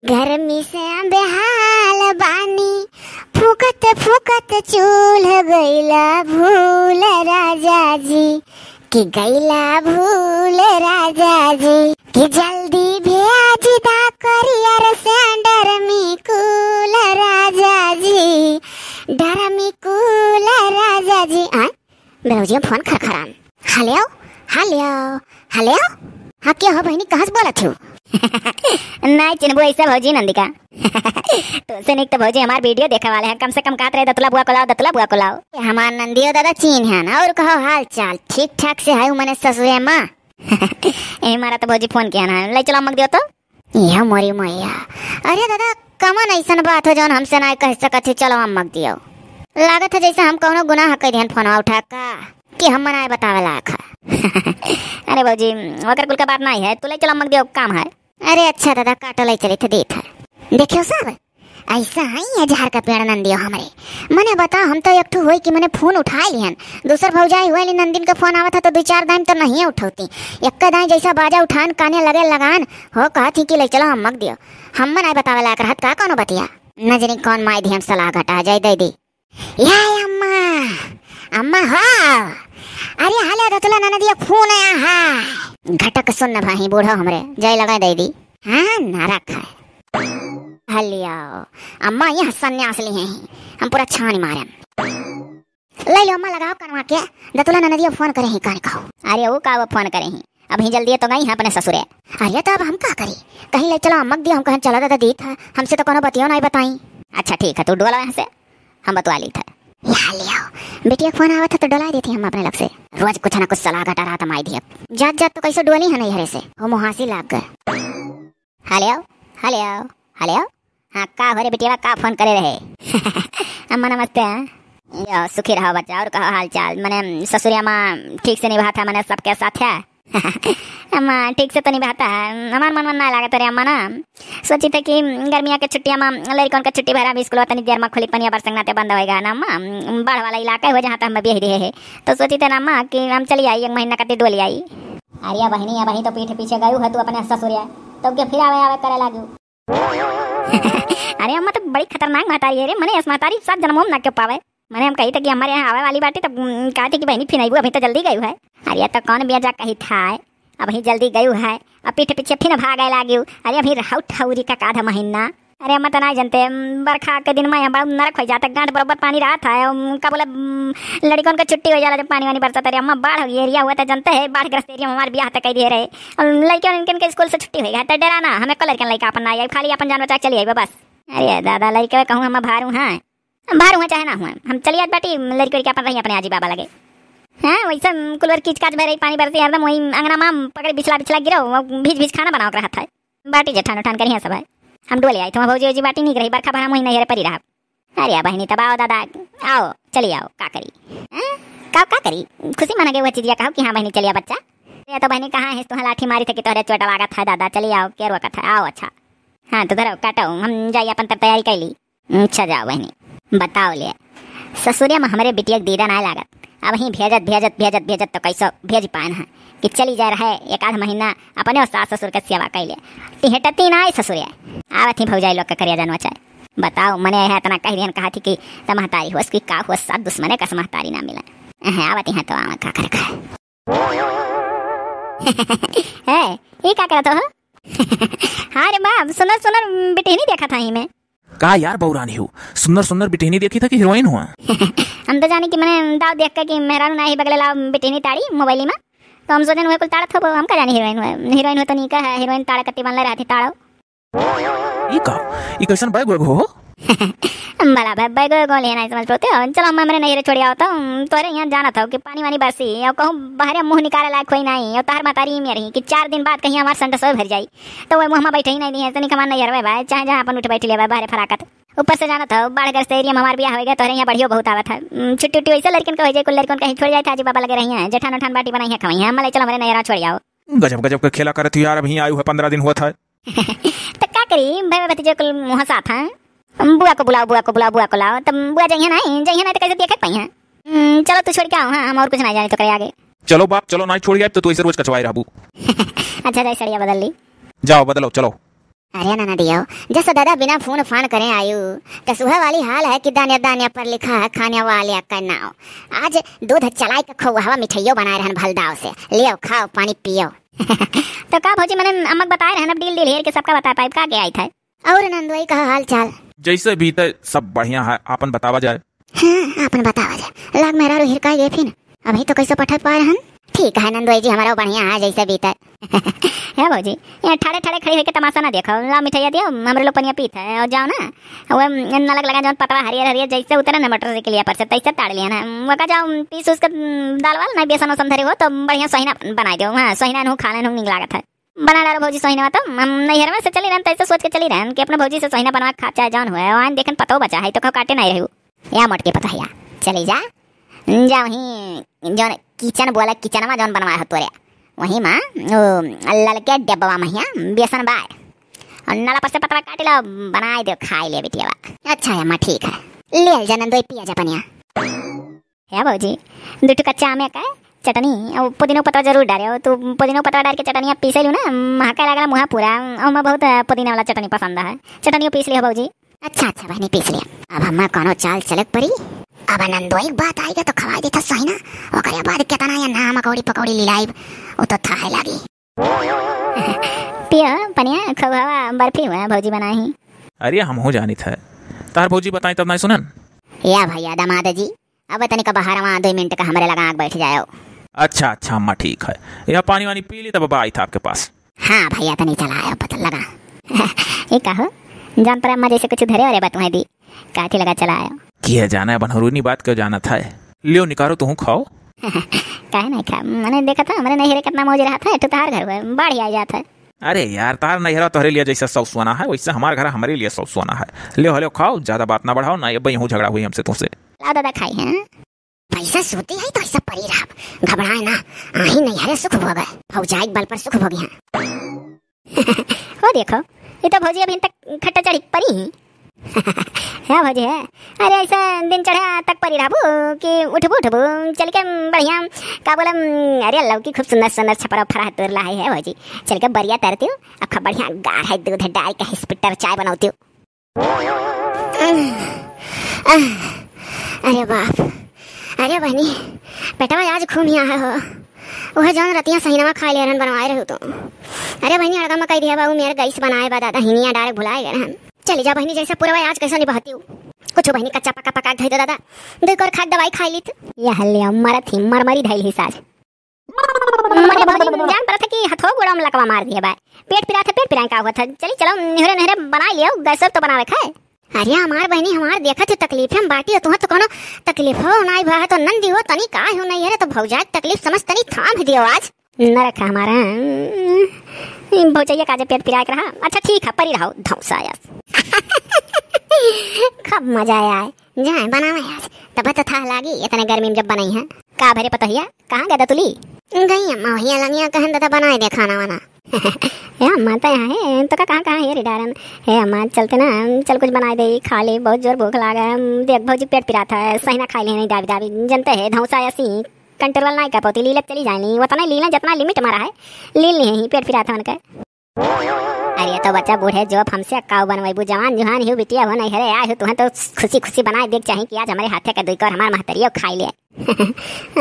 गर्मी से बेहाल बानी, फूकत फूकत चूल्ह गईला भूल राजा जी, कि गईला भूल राजा जी, कि जल्दी भेज दा करियर सेंडर में कूल राजा जी, डर में कूल राजा जी। बेरोजिया फोन खरखरान। हेलो हेलो हेलो, हाँ क्या हो बहनी, कहाँ से बोला थी? नहीं चिन्हबू ऐसा भौजी नंदिका। तो से नहीं तो भौजी हमार वीडियो देखा वाले हैं, कम से कम कहते रहे दतुला बुआ को लाओ, दतुला बुआ को लाओ। हमार नंदियो दादा चीन है ना, और कहो हाल चाल ठीक ठाक से है मैंने ससुरे माँ। हमारा तो भौजी फोन किया ना, ले चलो मग दियो तो। यह मोरी मैया, अरे दादा कमन ऐसा बात हो जो हमसे ना कह सकत, चलो हम मग दियो। लागत है जैसे हम कौनो गुनाह कर दिहन फोन उठा का कि हम मनाए बतावे लायक है। अरे भौजी वकर कुल का बात नहीं है, तू ले चलो मग दियो, काम है। अरे अच्छा दादा काटो ले चले थे देख है। देखियो सब ऐसा है हजार का पेड़ नंदियो हमरे मने बता, हम तो एक ठू होई कि मैंने फोन उठा लिहन, दूसर भौजाई हुए नंदिन का फोन आवत था तो 2-4 दाम तो नहीं उठौती, एक दाई जैसा बाजा उठान काने लगे लगान हो कहती कि ले चलो हम मग दियो, हम मनाए बतावे लायक रहत का कोनो बतिया नजरी कौन माई दी हम सलाह घटा जाए दे दी। या अम्मा अम्मा हाँ, अरे हाले दतुला नन दिया फोन आया है, घटक सुन भाई बूढ़ा हमरे जय लगा दे दी। हाँ ना रखा हलियाओ अम्मा ये सन्यास लिए हैं, हम पूरा छानी मारे ले लो अम्मा, लगाओ कनवा के दतुला नन दिया फोन करे ही कान कहो। अरे वो का वो फोन करे ही, अभी जल्दी तो गई है अपने ससुरे। अरे तो अब हम का करी, कहीं ले चलो अम्मक दिया, हम कहीं चला दादा दी था, हमसे तो कोनो बतियो नहीं बताई। अच्छा ठीक है तू डोला यहाँ से, हम बतवा ली था। बेटिया फोन आवा था तो डोला दी थी हम अपने लग से, रोज कुछ ना कुछ सलाह घटा रहा था माई दिया, जात जात तो कैसे डोली है नहीं हरे से, वो मुहासी लाग गए। हेलो हेलो हेलो, हाँ का भरे बेटिया का फोन करे रहे? अम्मा नमस्ते। यो सुखी रहो बच्चा, और कहो हाल चाल। मैंने ससुरिया माँ ठीक से निभाता मैंने सबके साथ है। अम्मा ठीक से तो निभाता है, हमार मन ना लगा तेरे अम्मा ना, सोची थे कि गर्मिया के छुट्टियां में लड़कों का छुट्टी भरा भी स्कूल तनी देर में खुली पनिया बरसंगनाते बंद होएगा ना अम्मा, बाढ़ वाला इलाका है जहाँ तक हम भी रहे, तो सोची थे ना अम्मा कि हम चली आई 1 महीना कती डोली आई। अरे बहनी या बहनी तो पीछे पीछे गयू है तू अपने ससुरिया, तो क्या फिर आवे आवे करे लागू। अरे अम्मा तो बड़ी खतरनाक महतारी है रे, मैंने इस महतारी 7 जन्मों में ना क्यों पावे। मैंने हम कही था कि हमारे यहाँ आवे वाली बाटी, तब कहा थी कि बहनी फिर अभी तो जल्दी गयू है। अरे तो कौन बिया जा कही था, अभी जल्दी गयू है, अब पीछे पीछे फिर भागे लागू। अरे अभी ठौरी का आधा महीना। अरे अम्मा तो नहीं जानते, बरखा के दिन में बड़ा नरक हो जाता, गांठ बराबर पानी रहा था, का बोला लड़कों का छुट्टी हो जाला जब पानी वानी बरसाता। अरे अम्मा बाढ़ एरिया हुआ था जानते है, बाढ़ ग्रस्त एरिया में हमारे ब्याह तक दे रहे, और लड़कियों इनके स्कूल से छुट्टी हो गया तो डरा ना, हमें कलर के लड़का अपन आई खाली अपन जान बचा चली आई बस। अरे दादा लड़के कहूँ हम बाहर हूँ, हाँ बाहर हुआ चाहे ना हुआ, हम चलिए आज बाटी लड़की अपन रही अपने आजी बाबा लगे। हाँ वैसा कुलवर कीच काच भरे पानी बरसे एकदम वही अंगना माम पकड़ बिछला बिछला गिरो, भीज भीज खाना बनाओ रहा था, बाटी जठान उठान करिए सब है। हम डोले आई तो भौजी बाटी नहीं रही, बरखा भरा महीना परी रहा। अरे बहनी तब आओ दादा आओ चलिए आओ, का करी का करी खुशी मना गई वह चीज कहो कि हाँ बहनी चलिए बच्चा। ये तो बहनी कहाँ है तुह लाठी मारी थे कि तोहरे चोट लगा था दादा, चलिए आओ क्या रोका था, आओ अच्छा हाँ तो धरो काटो हम जाइए अपन तब तैयारी कर ली। अच्छा जाओ बहनी बताओ ले ससुरिया में हमारे बिटिया दीदा ना लागत, अब ही भेजत भेजत भेजत भेजत तो कैसो भेज पान है कि चली जा रहा है 1-8 महीना अपने और सास ससुर के सेवा कैले, तिहटती ना ससुरिया आवत ही भौजाई लोग का करिया जानवा चाहे। बताओ मैंने है इतना कह दिया, कहा थी कि महतारी हो उसकी का हुआ, 7 दुश्मने का महतारी ना मिला है, आवत यहाँ तो आवा का कर है ये क्या करता हो? हाँ रे बाप सुनर सुनर बेटे नहीं देखा था ही मैं। का यार बौरानी हो, सुंदर सुंदर बिटिनी देखी था कि हीरोइन हुआ? हम तो जाने कि मैंने दाव देख कर कि मेहरारू ना ही बगले ला बिटिनी ताड़ी मोबाइल में, तो हम सोचन हुए कुल ताड़ा थो, हम का जानी हीरोइन हुआ, हीरोइन हो तो नहीं का है, हीरोइन ताड़ा कत्ती बनले रहती ताड़ो। ई का ई कैसन बैग वैग हो? बड़ा बैग गो लेना समझ पड़ते हो। चलो हम हमरे नहीं छोड़ी आओ तो तोरे यहाँ जाना था कि पानी वानी बरसी और कहूँ बाहर मुंह निकाले लायक कोई नहीं, और तार मातारी में रही कि 4 दिन बाद कहीं हमारे संडे सोए भर जाई, तो वह मुँह बैठे ही नहीं दिए तो नहीं कमान नहीं हरवे भाई, चाहे जहाँ अपन उठ बैठ लिया बाहर फराकत। ऊपर से जाना था बाढ़ ग्रस्त एरिया में हमारे ब्याह हो गया, तो यहाँ बढ़िया बहुत आवा था, छुट्टी उट्टी वैसे लड़किन का हो जाए, कुल लड़कों कहीं छोड़ जाए था, बाबा लगे रही है, जेठान उठान बाटी बनाई है खवाई है, हमारे चलो हमारे नया छोड़ जाओ। गजब गजब का खेला करे थी यार, अभी आयु है 15 दिन हुआ था। तो क्या करी भाई भतीजे कुल मुँह साथ है, बुआ को बुलाओ बुआ को बुलाओ बुआ को लाओ, तब बुआ जाइए नहीं तो कैसे देखे पाई है। चलो तू छोड़ के आओ, हाँ हम और कुछ नहीं जाने तो करे आगे। चलो बाप चलो, नहीं छोड़ गया तो तू ऐसे रोज कचवाई रहबू। अच्छा सड़िया बदल ली, जाओ बदलो चलो। अरे ना दियो, जैसे दादा बिना फोन फान करे आयु तो सुबह वाली हाल है कि दानिया दानिया पर लिखा है खाने वाले का नाव। आज दूध चलाई के खोवा मिठाइयो बनाए रहन भलदाव से, लियो खाओ पानी पियो। तो का भौजी मैंने अम्मक बताए रहन, अब डील हेर के सबका बता पाइप का गया आई था। और नंदोई का हाल चाल जैसे भी तो सब बढ़िया है, आपन बतावा जाए। हाँ अपन बतावा जाए, लाग मेरा रोहिर का ये फिर अभी तो कैसे पठक पा रहन। ठीक है नंदोई जी, हमारा बढ़िया है जैसे बीता है भौजी। यहाँ ठाड़े ठाड़े खड़ी होकर तमाशा ना देखो, ला मिठाइया दियो, हमरे लोग पनिया पीत है और जाओ ना वो नलक लगा, जो पतवा हरियर हरियर जैसे उतरे ना मटर के लिए पर से तैसे ताड़ लिया ना, वो का जाओ पीस उसका दाल वाल ना बेसन वसन धरे हो तो बढ़िया सहीना बना दो। हाँ सहीना नु खाने नु निक लागत है, बना डालो भौजी सहीना। तो हम नैहर में से चली रहन तैसे सोच के चली रहन कि अपने भौजी से सहीना बनवा खा चाहे जान हुआ वहाँ देखन पतो बचा है तो कहो काटे नहीं रहू या मोट के पता है चली जा जा वहीं जौन किचन बोला किचन में जौन बनवाया हो तोरे वहीं माँ ललके डब्बा में बेसन बाय और नाला पर से पतला काट लो बनाए दो खाई ले बिटिया। अच्छा है माँ ठीक है ले जा नंदोई पिया जा पनिया। है भौजी दूठू कच्चा आम का चटनी और पुदीना पत्ता जरूर डालो, तो पुदीना पत्ता डाल के चटनिया पीसे लू ना, महका लगा मुँह पूरा। और मैं बहुत पुदीना वाला चटनी पसंद है, चटनियों पीस लिया भौजी। अच्छा अच्छा बहनी पीस लिया। अब हमारा कोनो चाल चलक पड़ी, अब नंदोई बात आएगा तो खवा देता सही ना, और बाद कितना या ना मकौड़ी पकौड़ी लिलाई वो तो था है लगी। पिया पनिया खवा बर्फी हुआ भौजी बनाई। अरे हम हो जानी था तार भौजी बताई तब नहीं सुनन या भैया दामाद जी अब तनिक बाहर वहाँ 2 मिनट का हमारे लगा आग बैठ जाओ। अच्छा अच्छा अम्मा ठीक है, यह पानी वानी पी ली तब आई था आपके पास। हाँ भैया तनी चला आया पता लगा ये कहो जान पर अम्मा जैसे कुछ धरे अरे बतवाई दी काठी लगा चला आया किया जाना है बनहरूनी बात क्यों जाना था। लियो निकालो तुम खाओ। काहे नहीं खा, मैंने देखा था हमारे नहरे कितना मौज रहा था, तो तार घर में बाढ़ आ जाता है। अरे यार तार नहरा तोहरे लिए जैसा सौ सुना है वैसे हमारे घर हमारे लिए सौ सुना है। लियो हलो खाओ, ज्यादा बात ना बढ़ाओ ना, ये यूँ झगड़ा हुई हमसे तुमसे। लाओ दादा खाई हैं पैसा सोती है तो ऐसा परी रहा घबराए ना, आही नैहरे सुख हो गए फौजाई बल पर सुख हो गया। वो देखो ये तो भौजी अभी तक खट्टा चढ़ी परी ही है भौजी है। अरे ऐसा दिन चढ़ा तक परी रहबू कि उठबू चल के बढ़िया का बोला। अरे अल्लाह की खूब सुंदर सुंदर छपरा फरा तोर ला है भौजी, चल के बढ़िया तरती हूँ अब खूब बढ़िया गाढ़ है दूध डाल के हिस्पिटर चाय बनाती हूँ। अरे बाप, अरे बहनी बेटा आज खूब यहाँ हो वह जान रतिया सहीनावा खा ले रहन बनवाए रहो तो। अरे बहनी अड़गा में कह दिया बाबू मेरे गैस बनाए बा दादा हिनिया डाले भुलाए गए रहन। चली जा बहनी जैसे पूरा आज कैसा निभाती हूँ कुछ बहनी कच्चा पका पका धई दो दादा देख और खाद दवाई खाई ली यह ले मरा थी मरमरी धैल ही साज जान पड़ा था कि हथो गोड़ा में लकवा मार दिया बाय पेट पिराए का हुआ था। चली चलो नहरे नहरे बना लियो गैस तो बनावे खाए। अरे हमार बहनी हमार देखा थे तकलीफ हम बाटी हो तुम्हें तो कोनो तकलीफ हो ना भा तो नंदी हो तनी का हो नहीं है तो भौजा तकलीफ समझ तनी थाम दियो आज न रखा हमारा भौजैया काजे पेट पिराए रहा। अच्छा ठीक है परी रहो धौसाया खूब मजा आया है जाए बनावे आज तब तो था लागी इतने गर्मी में जब बनाई है का भरे पता हिया कहाँ गदा तुली गई अम्मा भैया लंगिया कहन दादा बनाए दे खाना वाना है अम्मा तो यहाँ है तो कहाँ है रिडारन है अम्मा चलते ना चल कुछ बनाए दे खा ले बहुत जोर भूख लागा देख भौजी पेट पिरा था सही ना खाई ले नहीं दाबी दाबी जनते है धौसा ऐसी कंट्रोल नहीं कर पाती लीला चली जानी वो तो नहीं लीला जितना लिमिट मारा है लील नहीं पेट पिरा था उनका। अरे तो बच्चा बूढ़े जो हमसे काव बनवाई जवान जुहान ही बिटिया हो नहीं हरे आए हो तुम्हें तो खुशी खुशी बनाए देख चाहे कि आज हमारे हाथे का दुई कर हमारे महतरियो खाई ले।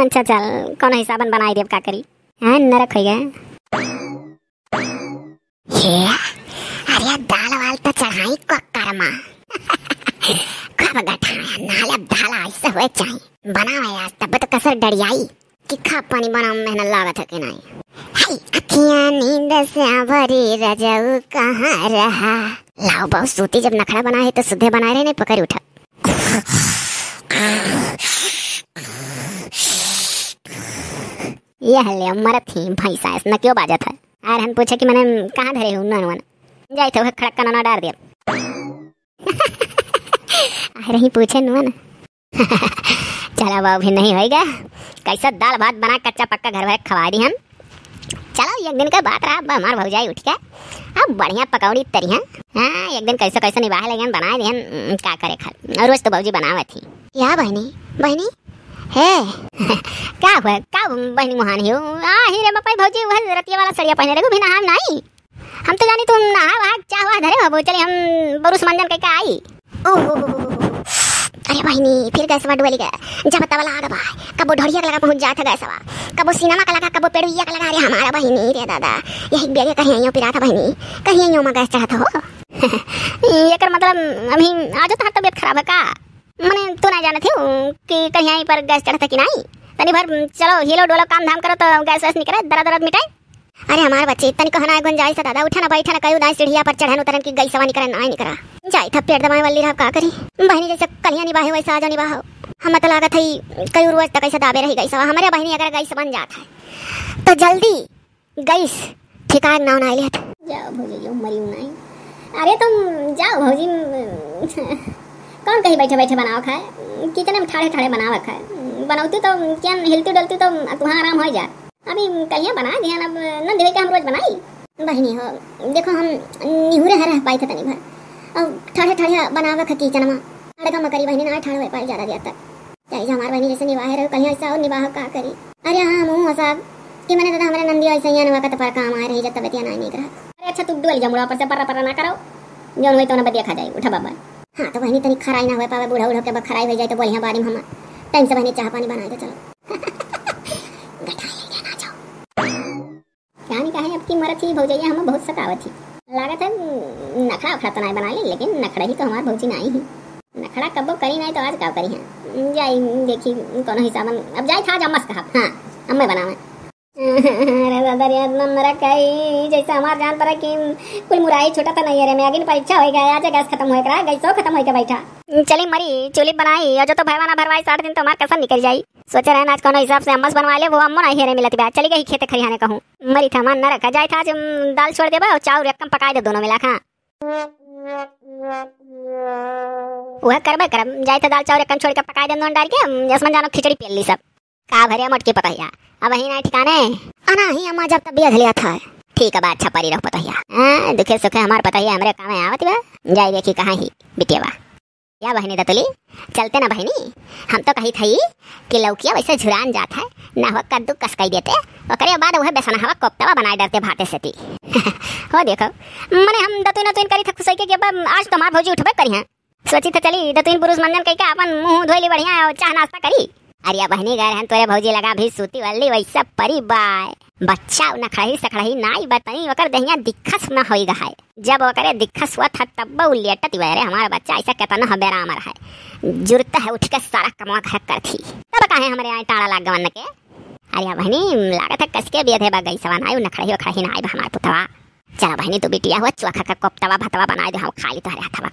अच्छा चल कौन हिसाबन बनाई देव का करी हाँ नरक हो गया। अरे दाल वाल तो चढ़ाई को करमा कब गठाया नाले दाल ऐसे हुए चाहिए बनावे आज तब तो कसर डरियाई कि खा पानी बना मेहनत लागत है कि नहीं। हाय अखियां नींद से भरी रजऊ कहाँ रहा लाओ बहुत सूती जब नखड़ा बनाए तो सुधे बनाए रहे नहीं पकड़ उठा। यह ले मर थी भैंसा न क्यों बाजत है आर हम पूछे कि मैंने कहाँ धरे हूँ नन जाए थे खड़क का ना डाल दिया रही पूछे नुन चलो वो भी नहीं होएगा कैसा दाल भात बना कच्चा पक्का घर भर खवा दी हम। चलो एक दिन का बात रहा हमार भौजाई उठ के अब बढ़िया पकौड़ी तरी हैं हाँ एक दिन कैसे कैसे निभाए लगे बनाए दिहन का करे खा रोज तो भौजी बनावे थी या बहनी बहनी है क्या हुआ का बहनी मुहान ही आ ही रे मपाई भौजी वह रतिया वाला सड़िया पहने रे बिना हम नहीं हम तो जानी तुम नहा वहा चाह वहा धरे हो, चले हम बरुस मंजन कह के आई। ओहो अरे बहिनी फिर गैस डुबली गए जब तबला आ गया कबो ढोड़िया का लगा पहुंच जाता गैसवा, कबो सिनेमा का लगा, कबो पेड़िया का लगा। अरे हमारा बहिनी रे दादा यही बेगे कहीं आइयो पिरा था बहिनी, कहीं आइयो में गैस चढ़ा हो। ये कर मतलब अभी आज तो तबियत खराब है का? मैंने तो नहीं जाना थी कि कहीं आई पर गैस चढ़ा था कि नहीं। तनी भर चलो हिलो डोलो काम धाम करो तो गैस वैस निकले, दर्द दर्द मिटाए। अरे हमारे बच्चे तनी कहना गुंजाइश दादा, उठा ना बैठा ना कहीं उदास सीढ़िया पर चढ़न उतरन की गई सवा निकरे ना निकरा जाई था पेट दबाए वाली रहा का करी। बहनी जैसे कलिया निभाए वैसा आज निभाओ। हम तो लागत है कई रोज तक ऐसे दाबे रही गई सवा। हमारे बहनी अगर गैस बन जाता है तो जल्दी गैस ठिकान ना ना लिया जाओ भौजी मरी नहीं। अरे तुम जाओ भौजी कौन कहीं बैठे बैठे बनाओ खाए, किचन में ठाड़े ठाड़े बनाओ खाए। बनाती तो क्या हिलती डलती तो तुम्हारा आराम हो जाए। अभी कलिया बना दिया अब न दिवे के हम रोज बनाई। बहनी हो देखो हम निहुरे हर पाई थे तनी भर अब ठाड़े ठाड़े बनावे ख किचन में अरे कम करी बहनी ना ठाड़े पाई ज्यादा देर तक चाहे हमारी बहनी जैसे निवाहे रहो कलिया ऐसा और निवाह का करी। अरे हाँ मुँह साहब कि मैंने दादा हमारे नंदी ऐसे ही वक्त पर काम आ रही जब तबियत नहीं कर। अरे अच्छा तू डुअल जमुड़ा पर से पर्रा ना करो जो हुई तो ना बदिया खा जाए उठा बाबा। हाँ तो बहनी तनी खराई ना हो पावे, बूढ़ा उढ़ा के खराई हो जाए तो बोलिया बारी में हम टाइम से बहनी चाह पानी बना दे चलो क्या नहीं कहे अब की मरत ही भौजैया हमें बहुत सतावत थी। लागत है नखड़ा उखड़ा तो नहीं बना ली लेकिन नखड़ा ही तो हमारे भौजी नहीं ही। नखड़ा कब्बो करी नहीं तो आज क्या करी है जाई देखी कौन हिसाब अब जाई था जमस कहा। हाँ अब मैं बनावे अरे दादा रे नरक है जैसे हमार जान पर कि कुल मुराई छोटा था नहीं। अरे मैं आगे परीक्षा हो गया आज गैस खत्म हो गया गैस तो खत्म हो गया बैठा चली मरी चूली बनाई और जो तो भरवा ना भरवाई 60 दिन तो हमार कसम निकल जाई। सोचे रहे आज कौन हिसाब से अम्मस बनवा ले वो अम्मो नहीं हेरे मिलती बा चली गई खेते खरियाने कहूँ मरी था मन न रखा जाए था दाल छोड़ दे और चाउर एकदम पका दे दोनों मिला खा वह करबे करब जाए था दाल चाउर एकदम छोड़ के पका दे दोनों डाल के जसमन जानो खिचड़ी पेल ली सब का भरिया मटके पतहिया अब वही ना ठिकाने अना ही अम्मा जब तबियत लिया था ठीक है बात अच्छा परी रहो पतहिया दुखे सुखे हमार पतहिया हमरे काम में आवत बा जाई देखी कहाँ ही बिटिया बा या बहनी दतुली चलते ना बहनी हम तो कही थी कि लौकिया वैसे झुरान जाता है ना हो कद्दू कस कही देते और बाद वह बेसन हवा कोफ्ता बनाए डरते भाते से हो देखो मैंने हम दतुन नतुन करी था खुशी के आज तो हमार भौजी उठबे करी हैं सोची तो चली दतुन पुरुष मंजन कही के अपन मुंह धोली बढ़िया और चाह नाश्ता करी। अरे बहनी गए हैं तोरे भौजी लगा भी सूती वाली वैसा परी बाय बच्चा नखड़ही सखड़ही नाई बताई वकर दहिया दिखस न होई गहाय जब वकरे दिखस हुआ था तब वो लेटत वेरे हमारा बच्चा ऐसा कहता न बेरा अमर है जुरता है उठ के सारा कमा घर कर थी तब कहे हमारे यहाँ टाड़ा लाग गवन के। अरे बहनी लागत है कस के बिया थे गई सवन आयु नखड़ही वखड़ही नाई हमार पुतवा चला बहनी तू बिटिया हुआ चोखा का कोफ्तवा भतवा बना दे हम खा ली तो हथवा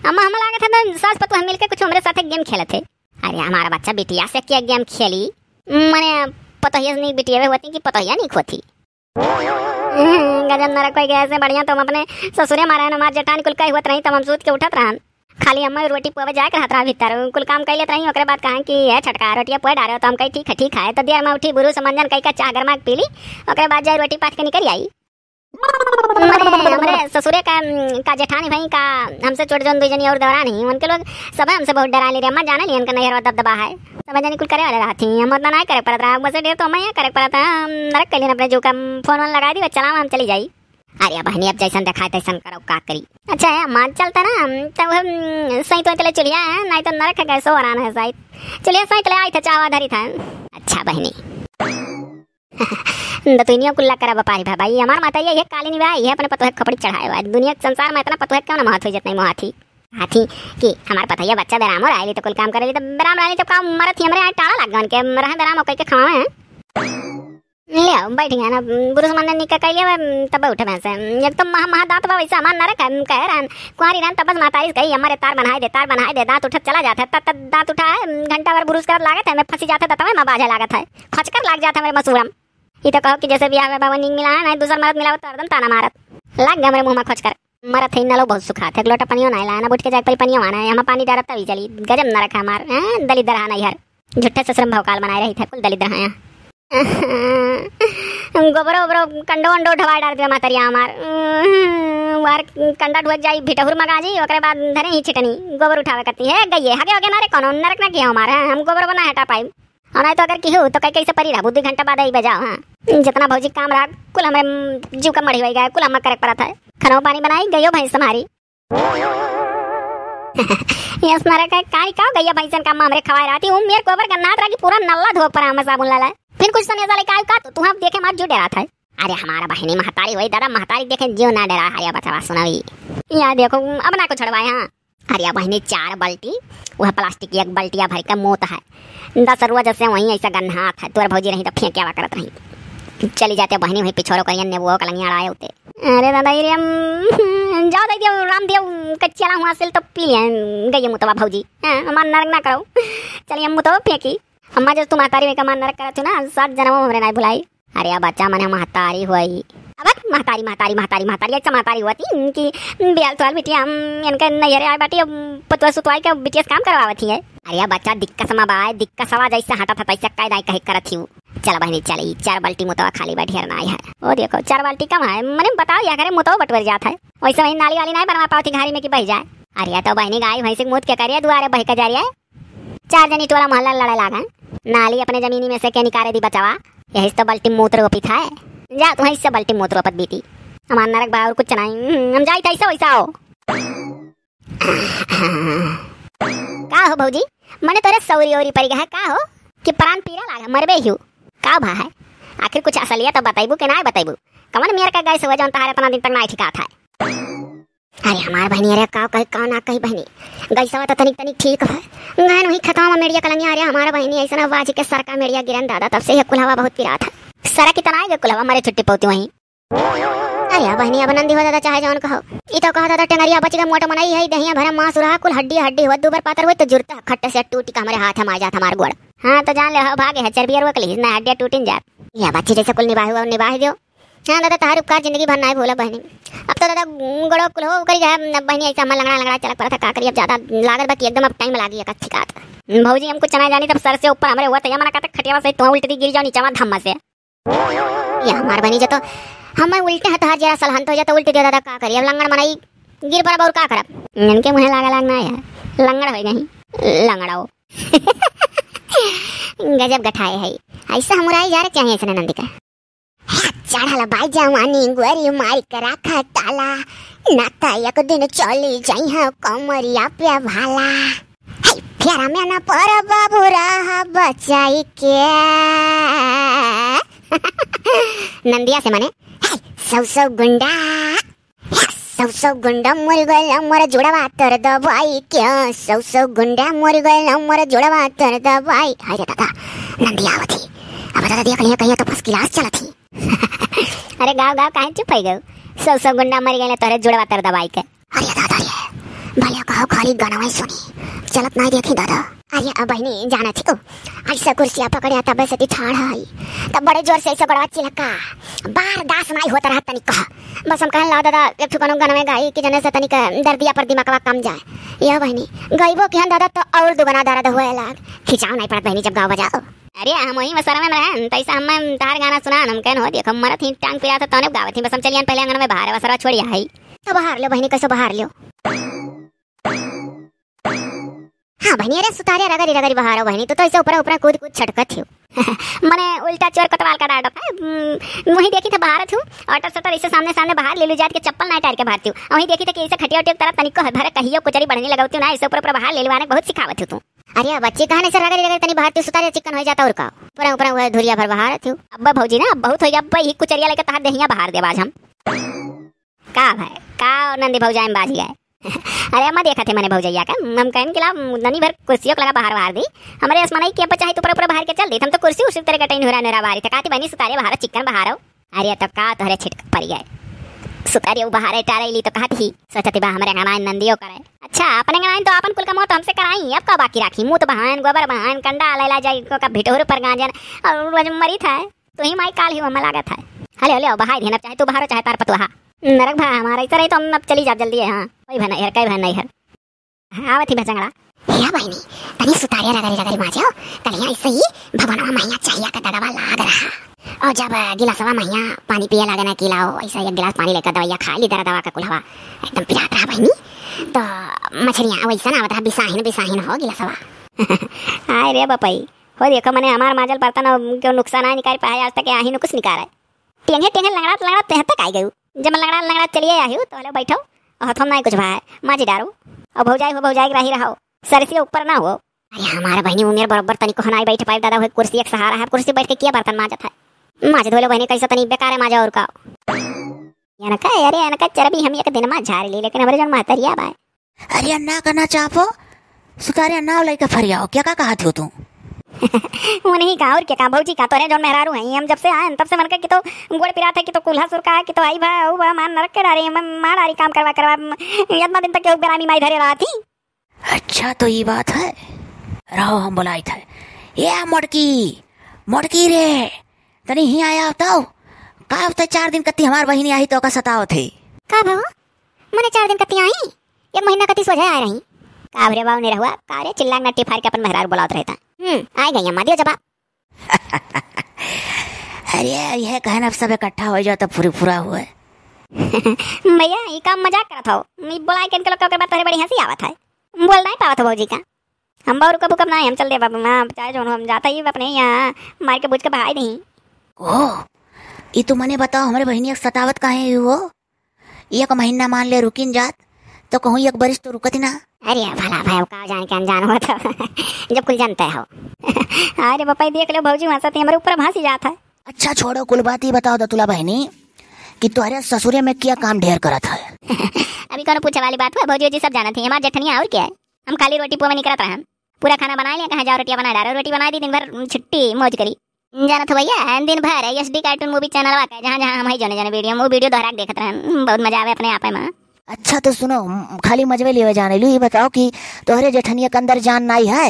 अम्मा हम लागत है सास पतु हम मिलके कुछ हमारे साथ गेम खेले थे। अरे हमारा बच्चा बिटिया से क्या गेम खेली मैंने पतहिया नहीं बिटिया होती कि पतहिया नहीं खोती गजब नरक कोई गया से बढ़िया तुम अपने ससुरे मारा न मार जटान कुल कई हुत रही तब हम सूत के उठत रहन खाली अम्मा रोटी पुआवे जाए रहत रहा भीतर कुल काम कर लेत रही ओकरे बाद कहा कि है छटका रोटिया पुआ डारे तो हम कही ठीक है तो देर में उठी बुरु समंजन कई का चाह गरमा पी ली ओकरे बाद जाए रोटी पाथ के निकल आई। हमारे ससुरे का जेठानी भाई का हमसे छोटे जन 2 जनी और दौरा नहीं उनके लोग सब हमसे बहुत डरा ले रहे अम्मा जाने ली उनका नहर दबदबा है सब जनी कुल करे वाले रहा थी हम उतना नहीं करे पड़ा रहा बस डेढ़ तो मैं करे पड़ा था नरक कर अपने जो काम फोन लगा दी चला हम चली जाई। अरे बहनी अब जैसा दिखाए तैसा करो का करी अच्छा है मां चलता ना तब सही तो चले चलिया है नहीं तो नरक कैसे हो रहा है शायद चलिए सही चले आई था चावा धरी था। अच्छा बहनी दुनिया कुल्ला करा बपारी भाई हमार माता ये काली निभाई है अपने पतोह खपड़ी चढ़ाए हुआ दुनिया संसार में इतना पतोह क्यों ना महत्व हो जितना हाथी हाथी कि हमारे पता है बच्चा बेराम हो रहा तो कुल काम करे तो बेराम रही तो काम मरत ही हमारे टाड़ा लग गन के रहा बेराम कह के खावा है ले आओ बैठ गया ना बुरुस मंदन निका कह लिया तब उठे मैं से एक तो महा दांत बा वैसा मान नरक कह रहा कुंवारी रहन तब माताई कही हमारे तार बनाए दे दांत उठत चला जाता है तब दांत उठा घंटा भर बुरुस कर लागत है मैं फंसी जाता था तब मैं बाजा लागत है खचकर लाग जाता मेरे मसूरम ये तो कहो कि जैसे बियाह में बाबा नींद मिला है ना दूसरा मरद मिला तो एकदम ताना मारत लग गया मेरे मुंह में खोजकर मरत है नलो बहुत सुखा थे लोटा पानी ना लाना बुट के जाके पनी आना है हम पानी डालत तभी चली गजब न रखा हमार दलित रहा नहीं यार झुट्ठे ससुरम भवकाल बनाए रही थे कुल दलित रहा गोबरो ओबरो कंडो अंडो ढवा डाल दिया मातरिया हमार वार कंडा ढुक जाई भिटहुर मगाजी ओकरे बाद धरे ही छिटनी गोबर उठावे करती है गई है हगे हगे नारे कोनो नरक ना किया हमारे हम गोबर बना हटा पाई और नहीं तो अगर की हो तो कैसे परी रहा 2 घंटा बाद आई बजाओ। हाँ जितना भौजी काम रहा कुल हमें जीव का मड़ी हो गया, कुल हम करक पड़ा था। खाना पानी बनाई गयो भैंस तुम्हारी यस मारा का काई का गया भैंसन का हमरे खवाई रहती हूं। मेरे कोबर का नाट रहा कि पूरा नल्ला धो पर हम साबुन लाला। फिर कुछ समय वाले का तो तू हम देखे मत जो डरा था। अरे हमारा बहनी महतारी होई दादा, महतारी देखे जीव ना डरा। हरिया बचवा सुनावी या देखो अब ना को छड़वाए। हाँ अरे बहनी 4 बाल्टी वह प्लास्टिक की 1 बाल्टिया भर का मोत है 10 रुआ जैसे वहीं ऐसा गन्हात है। तोर भौजी रही तो फेंक क्या करत रही। चली जाते बहनी वहीं पिछोरो कहीं ने वो कलंगिया आए होते। अरे दादा ये जाओ दे दियो रामदेव कच्चा हुआ सिल तो पी लिया गई मुतवा भौजी। हां हमार नरक ना करो। चलिए हम मुतवा फेंकी अम्मा जो तुम महतारी में कमान नरक करत हो ना 7 जन्म हमरे ना बुलाई। अरे बच्चा मने महतारी होई अब महतारी महतारी महतारी महतारी ऐसा महतारी होती कि बियाल तोल बिटिया हम इनके नैहरे आए बाटी पतवा सुतवाई के बिटिया काम करवावती है। अरे बच्चा दिक्कत समा बाय दिक्कत सवा जैसे हटा था तैसे कायदा कहे करत ही। चल बहनी चली 4 बाल्टी मुतवा खाली बैठी ना है। ओ देखो 4 बाल्टी कम है मने बताओ या करे मुतवा बटवर जाता है वैसे वही नाली वाली नहीं बनवा पाती घारी में कि बह जाए। अरे तो बहनी गाय भैंस मुत के करिए दुआरे बह के जा रही है। 4 जनी टोला मोहल्ला लड़े लागा नाली अपने जमीनी में से के निकारे दी बचावा यही तो बाल्टी मूत्र रोपी था। जा तू इससे बाल्टी मूत्र रोपत बीती हमार नरक बा और कुछ नहीं। हम जाई तैसा वैसा हो का हो भौजी मने तोरे सौरी औरी पड़ गया का हो कि प्राण पीरा लागा मरबे हियो का भा है। आखिर कुछ असलियत तो बताइबू कि ना बताइबू कमन मेर का गाय से वजन तहारे इतना दिन तक ना ठिका था। अरे हमार बहनी अरे का ना कही बहनी गैसवा तो तनिक तनिक ठीक है गहन वही खतवा मेड़िया कलंगिया। अरे हमारा बहनी ऐसा ना बाजी के सर का मेड़िया गिरन दादा तब से कुलहवा बहुत पिरा था। सर कितना आएगा कुलहवा मारे छुट्टी पौती वहीं। अरे बहनी अब नंदी हो दादा चाहे जौन कहो ई तो कहा दादा टेंगरिया बच गया मोटा मनाई है दहिया भरा मांस रहा कुल हड्डी हड्डी हो दुबर पातर हुई तो जुरता खट्टे से टूटी का हमारे हाथ में आ जाता हमार गोड़। हाँ तो जान ले हो भागे है चरबियर वकली ना हड्डियां टूटिन जात या बच्ची जैसे कुल निभाह दियो। हाँ दादा तार उपकार जिंदगी भर ना भूला बहनी। अब तो दादा गड़ो कुल हो करी गया बहनी ऐसा मन लंगड़ा चलक पड़ा था का करी अब ज्यादा लागत बाकी एकदम अब टाइम लागी एक ठिकात भौजी हमको चना जानी तब सर से ऊपर हमरे हुआ तैयार मना कहता खटिया से तो उल्टी गिर जाओ नीचे धम्मा से या हमार बहनी जो तो हम उल्टे हाथ हाथ जरा सलहन तो जाता उल्टी दे दादा का करी अब लंगड़ मनाई गिर पर और का करब इनके मुंह लागा लगना है लंगड़ हो नहीं लंगड़ाओ गजब गठाए है ऐसा हमराई जा रहे चाहिए ऐसा नंदी का चढ़ल बाई जवानी गोरी मार के रखा ताला नाता एक दिन चली जाई है कमरिया पे भाला फेरा में ना पर बाबू रहा बचाई के नंदिया से मने सौ गुंडा सौ गुंडा मर गए मोर जोड़वा तर दबाई क्या सौ गुंडा मर गए मोर जोड़वा तर दबाई। अरे दादा नंदिया आवती अब दादा देख लिया कहीं तो फर्स्ट क्लास चला थी। अरे गाँव काहे चुप हो गए 100 गुंडा मर गए तोरे जुड़वा तर दबाई के। अरे दादा रे भले कहो खाली गाना सुनी चलत नहीं देखी दादा। अरे अब बहनी जाना थी तो ऐसा कुर्सिया पकड़िया तब से ठाड़ है तब बड़े जोर से ऐसा गड़वा चिलका बार दास नहीं होता रहा तनिक कहा बस हम कहने ला दादा एक ठुकानो गाना में गाई कि जने से तनिक दर्दिया पर दिमागवा कम जाए। यह बहनी गईबो कि दादा तो और दुगना दर्द हुए लाग खिंचाव नहीं पड़त बहनी जब गाँव बजाओ। अरे हम वही मसरा में रहन तैसा हम तार गाना सुना हम कहन हो देखो मरत ही टांग पिरा था तने गावत ही बस हम चलियन पहले अंगन में बाहर वसरा छोड़िया है तो बाहर लो बहनी कैसे बाहर लो। हाँ बहनी अरे सुतारे रगरी रगरी बाहर हो बहनी तो ऐसे ऊपर ऊपर कूद कूद छटकत हो मने उल्टा चोर कोतवाल का डांट है वही देखी था बाहर थू ऑटो सटर इसे सामने सामने बाहर ले लो जात के चप्पल ना टायर के बाहर थू वही देखी था कि ऐसे खटिया उटिया तरह तनिक को भर कहियो कुचरी बढ़ने लगावती ना ऐसे ऊपर बाहर ले लवाने बहुत सिखावत हो तू। अरे बच्चे कहां से रगड़ी रगड़ी तनी बाहर तू सुतारे चिकन हो जाता और का ऊपर ऊपर वो धुरिया भर बाहर थू। अब भौजी ना बहुत हो गया अब ही कुचरिया लेके तहां देहिया बाहर दे बाज हम का भाई का नंदी भौजाई में बाज गए। अरे अम्मा देखा थे मैंने भौजैया का हम कहन के ला ननी भर कुर्सियों लगा बाहर दी हमारे आसमानी के बच्चा है तो ऊपर बाहर के चल दी हम तो कुर्सी उसी तरह कटई नोरा नोरा बाहर तकाती बनी सुतारे बाहर चिकन बाहर। अरे तो का तोहरे छिटक पड़ गए सुतारे बाहर टारे ली तो कहती सोचती बा हमारे गणान नंदियो करे अच्छा अपने गणान तो अपन कुल का मौत हमसे कराई अब का बाकी राखी मुंह तो बहान गोबर बहान कंडा लैला जाई को का भिटोर पर गांजन और मरी था तो ही माई काल ही हम लागत है। हले हले बाहर देना चाहे तो बाहर चाहे तार पतवा नरक भा हमारा इधर ही तो हम अब चली जा जल्दी है। हाँ कोई भन यार कई भन नहीं है आवत ही भचंगड़ा या बहनी तनी सुतारिया रगरी रगरी मा जाओ तलिया ऐसे ही भगवानवा मैया चाहिए का दड़वा लाग रहा और जब गिलासवा मैया पानी पिए लागे ना किलाओ ऐसा एक गिलास पानी लेकर दवाइया खा ली दवा का कुलवा एकदम पिलात रहा बहनी तो मछलियाँ वैसा ना बता बिसाहिन बिसाहिन हो गिलासवा। हाय रे बपई हो देखो मैंने हमार माजल बर्तन क्यों नुकसान नहीं निकाल पाया आज तक यहाँ ही न कुछ निकाला है। टेंगे टेंगे लंगड़ा लंगड़ा तह तक आई गई जब लंगड़ा लंगड़ा चलिए आई तो हेलो बैठो और हम नहीं कुछ भाई माजी डारो और भौजाई रही रहो सर से ऊपर ना हो। अरे हमारा बहनी उम्र बराबर तनिक को नहीं बैठ पाए दादा वो कुर्सी एक सहारा है कुर्सी बैठ के किया बर्तन माजत है माज धोले बहनी कैसे तनी बेकार है माजा और का यार का चरबी हम एक दिन में झाड़ ली लेकिन हमारे जन महतरिया बा। अरे अन्ना करना चाहो सुतारे अन्ना लइका फरियाओ क्या का कहा थी तू वो नहीं कहा और क्या कहा भौजी का तो रे जोन मेहरारू हैं हम जब से आए तब से मन के कि तो गोड़ पिरात है कि तो कुल्हा सुर का कि तो आई भा ओ भा मान नरक के डारे मार डारी काम करवा इतना दिन तक बेरामी माई धरे रहा थी। अच्छा तो ये बात है रहो हम बुलाई थे ये मोटकी रे तनी ही आया बताओ का हफ्ते 4 दिन कत्ती हमार बहिनी आई तो का सताओ थे का भाव मने 4 दिन कत्ती आई एक महीना कत्ती सोझे आ रही का रे बाव ने रहुआ का रे चिल्ला नट्टी फाड़ के अपन मेहरारू बुलावत रहता आ गई अम्मा दियो जवाब। अरे यह कहना सब इकट्ठा हो जाता पूरा हुआ है भैया ये काम मजाक करत हो मैं बुलाए के इनके लोग के बात तोरे बड़ी हंसी आवत है बोल नहीं पावत हो भौजी का हम बाऊ रुका बुकम नहीं हम चल दे बाबू मां चाहे जो हम जाता ही अपने यहाँ मार के बुझ के भाई नहीं। ओ ये तो मने बताओ हमारे बहनी सतावत काहे वो एक महीना मान ले रुकिन जात तो कहूँ एक बरिश तो रुकती ना। अरे भला भाई का जान के अनजान हो तो जब कुल जानते हो अरे पापा देख लो भौजी हंसती हमारे ऊपर हंसी जाता है। अच्छा छोड़ो कुल बात ही बताओ दतुला बहनी कि तुम्हारे ससुरे में क्या काम ढेर करा था अभी कौन पूछे वाली बात है भौजी जी सब जाना थी हमारे जठनिया और क्या है हम खाली रोटी पोवा नहीं करत रहन पूरा खाना बना लिया कहाँ जाओ रोटियां बना डालो रोटी बना दी दिन भर छुट्टी मौज करी जाना था भैया दिन भर एसडी कार्टून मूवी चैनल वाका जहाँ जहाँ हम जाने वीडियो वो वीडियो दोहरा देखते रहन बहुत मजा आवे अपने आप में। अच्छा तो सुनो खाली मजबे लिए जाने लू ये बताओ कि तोहरे जेठनिया के अंदर जान नहीं है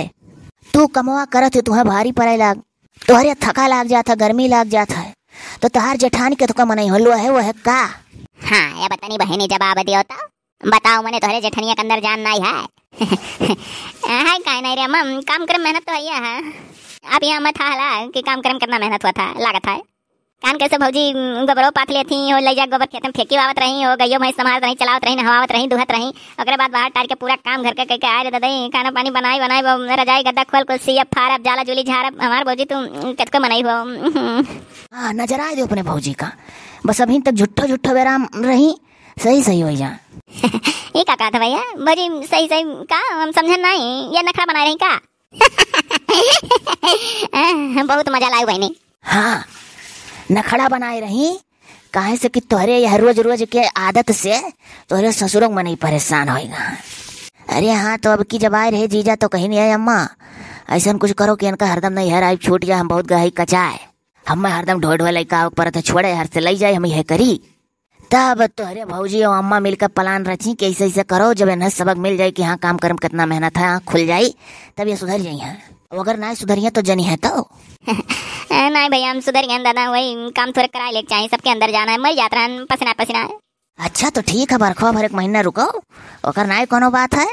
तू कमवा करत तुम्हें भारी पड़े लाग तोहरे थका लाग जाता गर्मी लाग जाता है तो तहार जेठानी के तो का मनाई होलो है वो है का। हाँ ये बतानी बहनी जवाब दियो तो बताओ मैंने तोहरे जेठनिया के अंदर जान नहीं है हाय काहे नहीं रे अम्मा काम कर मेहनत तो है अब यहाँ मत हाला कि काम करम कितना मेहनत हुआ था लागत है कान कैसे भौजी गोबरो पाथ लेती हो ले जा गोबर खेत में फेंकी आवत रही हो गइयो भैंस संभालत रही चलावत रही नहवावत रही दुहत रही ओकरे बाद बाहर टार के पूरा काम घर के आए रे ददई खाना पानी बनाई रजाई गद्दा खोल कुल सियब फारब जाला जुली झारब हमार भौजी तू कितको मनाई हो। हाँ नजर आए दो अपने भौजी का बस अभी तक झुट्ठो बेराम रही सही हो जा ये का था भैया भौजी सही का हम समझन नहीं ये नखरा बना रही का बहुत मजा लाए बहनी। हाँ नखड़ा बनाए रही काहे से कि तोहरे यह रोज के आदत से तोहरे ससुरों में नहीं परेशान होएगा। अरे हाँ तो अब की जब आए रहे जीजा तो कहीं नहीं आए अम्मा ऐसा कुछ करो कि इनका हरदम नहीं हर आई छूट जाए हम बहुत गही कचाए हम हरदम ढोए लइका पर तो छोड़े हर से लई जाए हम यह करी तब तोहरे भौजी और अम्मा मिलकर प्लान रची कि ऐसे करो जब इन्हें सबक मिल जाए कि हाँ काम करम कितना मेहनत है खुल जाई तब ये सुधर जाई है अगर ना सुधरिया तो जनी है तो नहीं भैया हम सुधर गए दादा वही काम थोड़ा करा ले चाहिए सबके अंदर जाना है मर जाता है पसीना है। अच्छा तो ठीक है बरखवा भर एक महीना रुको ओकर ना कोनो बात है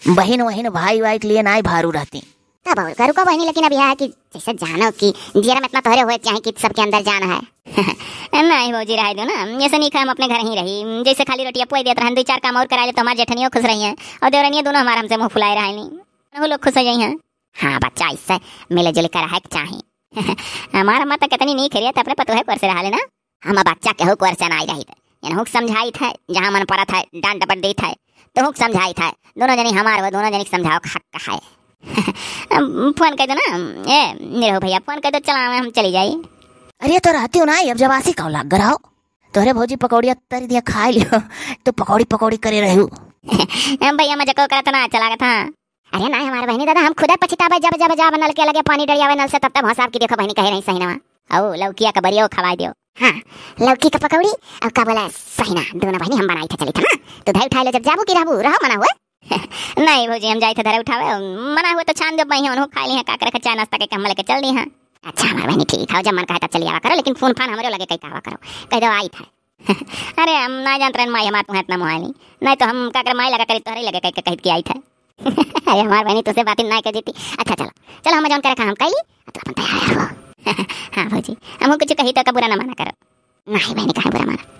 बहन भाई वाई के लिए ना भारू रहती तब करू का बहनी लेकिन अब यह है कि जैसे जानो कि जीरा में इतना तोहरे हुए चाहे कि सबके अंदर जाना है नहीं भौजी रह दो ना ऐसा नहीं हम अपने घर ही रही जैसे खाली रोटियां पोई देते रहन 2-4 काम और करा ले तो हमारे जेठनियों खुश रही हैं और देवरनिया दोनों हमारे हमसे मुंह फुलाए रहे नहीं वो लोग खुश हो जाई हैं। हाँ बच्चा इससे मिले जुल कर है चाहिए हमारा माता कितनी नहीं खेलिए अपने पतो है कोर से रहा लेना हम बच्चा के हुक से ना रही थे हुक समझाई था जहाँ मन पड़ा था डांट डपट दी था तो हुक समझाई था दोनों जनी हमारे वो दोनों जनी समझाओ हक है फोन कर दो ना ए मेरे भैया फोन कर दो चला हम चली जाइए। अरे तो रहती हो ना अब जब आसी कौ लाग गराओ तोहरे भौजी पकौड़िया तरी दिया खा लियो तो पकौड़ी करे रही भैया मजा को करता ना चला था। अरे ना हमारे बहनी दादा हम खुद पछतावे जब नल के लगे पानी डरियावे नल से तब भौसाब की देखो बहनी कहे नहीं सही ना ओ लौकिया का बरिया खवा दियो। हाँ लौकी का पकौड़ी और का बोला सही ना दोनों बहनी हम बनाई था चली था ना तो धर उठा ले जब जाबू की रहबू रहो मना हुआ नहीं भौजी हम जाए थे धर उठावे मना हुआ तो छान जब बही उन्हों खा ली है काकर का चाय नाश्ता के हम लेके चल दी हैं। अच्छा हमारे बहनी ठीक है जब मन कहा चली आवा करो लेकिन फोन फान हमारे लगे कहीं कहवा करो कह दो आई था अरे हम ना जानते माई हमारे तुम्हें इतना मोहाली नहीं तो हम काकर माई लगा करी तोहरे लगे कह के आई था अरे हमारे बहनी तुझसे बात ना कर देती। अच्छा चलो हम जौन करे हम कैली तो अपन तैयार हो हाँ भौजी हम कुछ कही तो का बुरा ना माना करो नहीं बहनी कहा बुरा माना